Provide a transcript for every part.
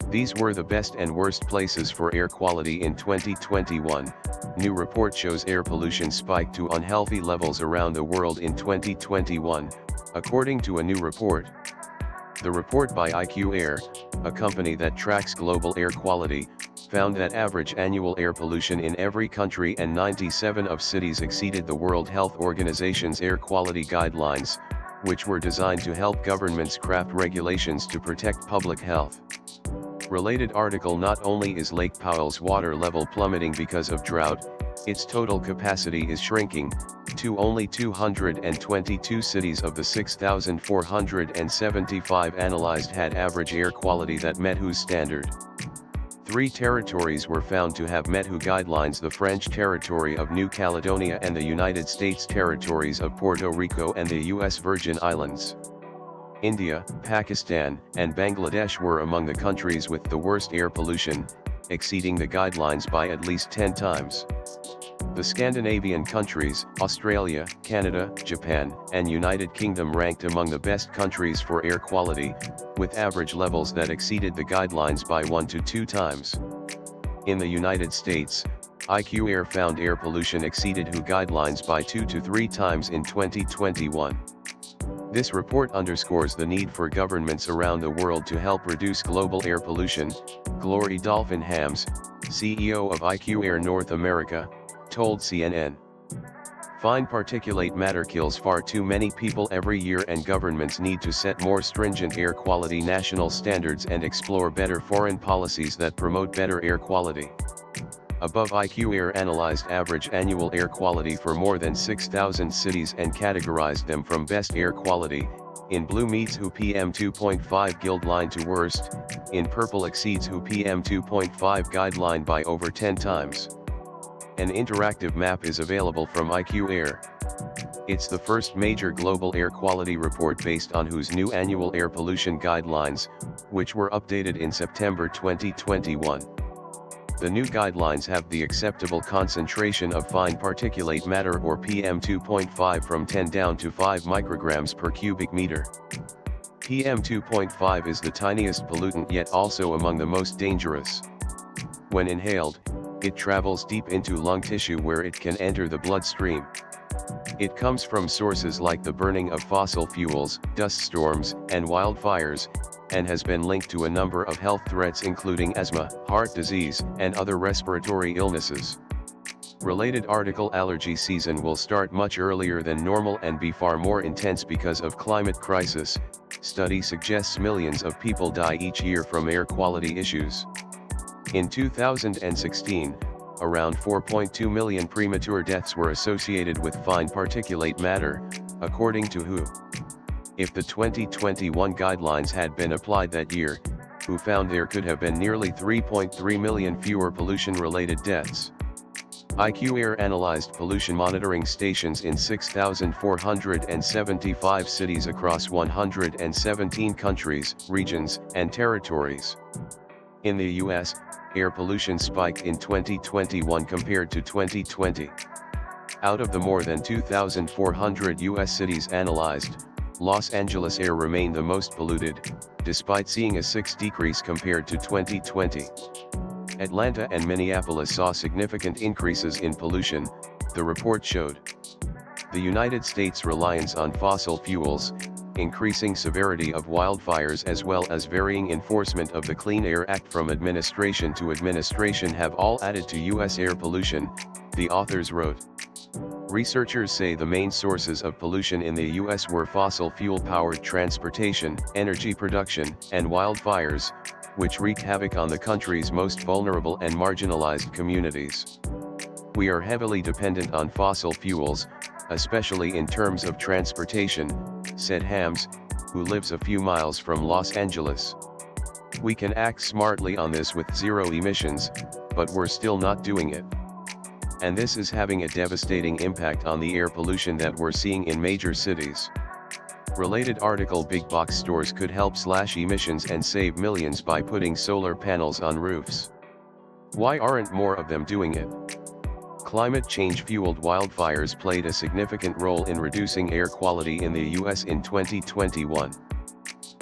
These were the best and worst places for air quality in 2021. New report shows air pollution spiked to unhealthy levels around the world in 2021, according to a new report. The report by IQ Air, a company that tracks global air quality, found that average annual air pollution in every country and 97 of cities exceeded the World Health Organization's air quality guidelines, which were designed to help governments craft regulations to protect public health. Related article: not only is Lake Powell's water level plummeting because of drought, its total capacity is shrinking, to only 222 cities of the 6,475 analyzed had average air quality that met WHO's standard. 3 territories were found to have met WHO guidelines: the French territory of New Caledonia and the United States territories of Puerto Rico and the U.S. Virgin Islands. India, Pakistan, and Bangladesh were among the countries with the worst air pollution, exceeding the guidelines by at least 10 times. The Scandinavian countries, Australia, Canada, Japan, and United Kingdom ranked among the best countries for air quality, with average levels that exceeded the guidelines by 1 to 2 times. In the United States, IQ Air found air pollution exceeded WHO guidelines by 2 to 3 times in 2021. This report underscores the need for governments around the world to help reduce global air pollution. Glory Dolphin-Hams, CEO of IQ Air North America, told CNN. Fine particulate matter kills far too many people every year, and governments need to set more stringent air quality national standards and explore better foreign policies that promote better air quality. Above, IQ Air analyzed average annual air quality for more than 6,000 cities and categorized them from best air quality. In blue meets WHO PM2.5 guideline to worst, in purple exceeds WHO PM2.5 guideline by over 10 times. An interactive map is available from IQ Air. It's the first major global air quality report based on WHO's new annual air pollution guidelines, which were updated in September 2021. The new guidelines have the acceptable concentration of fine particulate matter or PM2.5 from 10 down to 5 micrograms per cubic meter. PM2.5 is the tiniest pollutant, yet also among the most dangerous. When inhaled, it travels deep into lung tissue where it can enter the bloodstream. It comes from sources like the burning of fossil fuels, dust storms, and wildfires, and has been linked to a number of health threats including asthma, heart disease, and other respiratory illnesses. Related article: allergy season will start much earlier than normal and be far more intense because of climate crisis. Study suggests millions of people die each year from air quality issues. In 2016, around 4.2 million premature deaths were associated with fine particulate matter, according to WHO. If the 2021 guidelines had been applied that year, WHO found there could have been nearly 3.3 million fewer pollution-related deaths. IQ Air analyzed pollution monitoring stations in 6,475 cities across 117 countries, regions, and territories. In the U.S., air pollution spiked in 2021 compared to 2020. Out of the more than 2,400 U.S. cities analyzed, Los Angeles air remained the most polluted, despite seeing a 6% decrease compared to 2020. Atlanta and Minneapolis saw significant increases in pollution, the report showed. The United States' reliance on fossil fuels, increasing severity of wildfires, as well as varying enforcement of the Clean Air Act from administration to administration have all added to U.S. air pollution, the authors wrote. Researchers say the main sources of pollution in the U.S. were fossil fuel-powered transportation, energy production, and wildfires, which wreak havoc on the country's most vulnerable and marginalized communities. We are heavily dependent on fossil fuels, especially in terms of transportation, said Hams, who lives a few miles from Los Angeles. We can act smartly on this with zero emissions, but we're still not doing it. And this is having a devastating impact on the air pollution that we're seeing in major cities. Related article: big box stores could help slash emissions and save millions by putting solar panels on roofs. Why aren't more of them doing it? Climate change-fueled wildfires played a significant role in reducing air quality in the U.S. in 2021.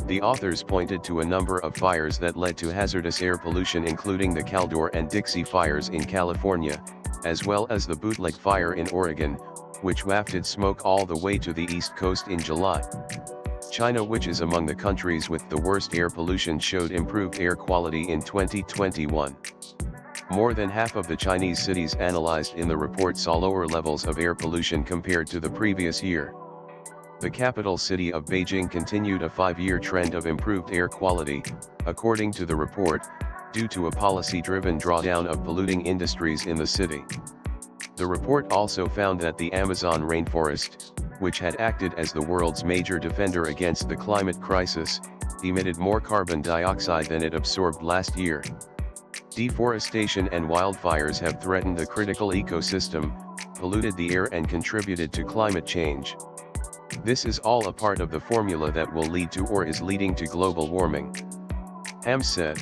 The authors pointed to a number of fires that led to hazardous air pollution, including the Caldor and Dixie fires in California, as well as the Bootleg fire in Oregon, which wafted smoke all the way to the East Coast in July. China, which is among the countries with the worst air pollution, showed improved air quality in 2021. More than half of the Chinese cities analyzed in the report saw lower levels of air pollution compared to the previous year. The capital city of Beijing continued a 5-year trend of improved air quality, according to the report, due to a policy-driven drawdown of polluting industries in the city. The report also found that the Amazon rainforest, which had acted as the world's major defender against the climate crisis, emitted more carbon dioxide than it absorbed last year. Deforestation and wildfires have threatened the critical ecosystem, polluted the air and contributed to climate change. This is all a part of the formula that will lead to or is leading to global warming, Ham said.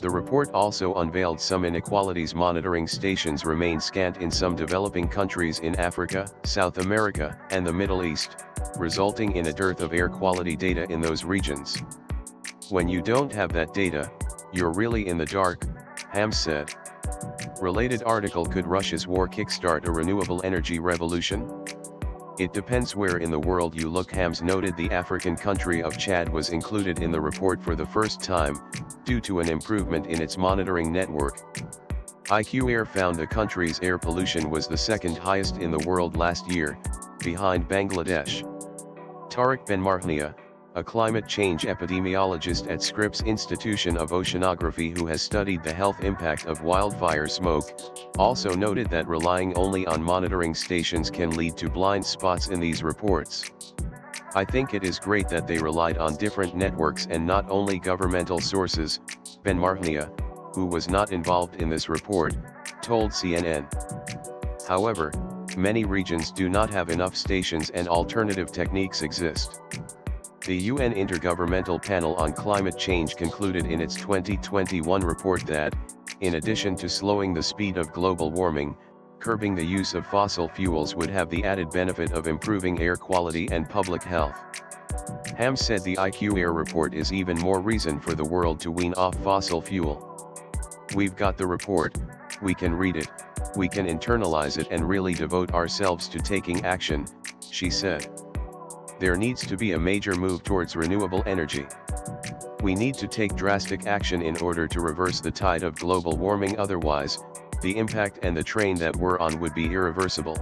The report also unveiled some inequalities. Monitoring stations remain scant in some developing countries in Africa, South America, and the Middle East, resulting in a dearth of air quality data in those regions. When you don't have that data, you're really in the dark, Ham said. Related article: Could Russia's war kickstart a renewable energy revolution? It depends where in the world you look. Hams noted the African country of Chad was included in the report for the first time, due to an improvement in its monitoring network. IQ Air found the country's air pollution was the second highest in the world last year, behind Bangladesh. Tariq Benmarhnia, a climate change epidemiologist at Scripps Institution of Oceanography who has studied the health impact of wildfire smoke, also noted that relying only on monitoring stations can lead to blind spots in these reports. I think it is great that they relied on different networks and not only governmental sources, Benmarhnia, who was not involved in this report, told CNN. However, many regions do not have enough stations and alternative techniques exist. The UN Intergovernmental Panel on Climate Change concluded in its 2021 report that, in addition to slowing the speed of global warming, curbing the use of fossil fuels would have the added benefit of improving air quality and public health. Ham said the IQ Air report is even more reason for the world to wean off fossil fuel. We've got the report, we can read it, we can internalize it and really devote ourselves to taking action, she said. There needs to be a major move towards renewable energy. We need to take drastic action in order to reverse the tide of global warming, otherwise, the impact and the train that we're on would be irreversible.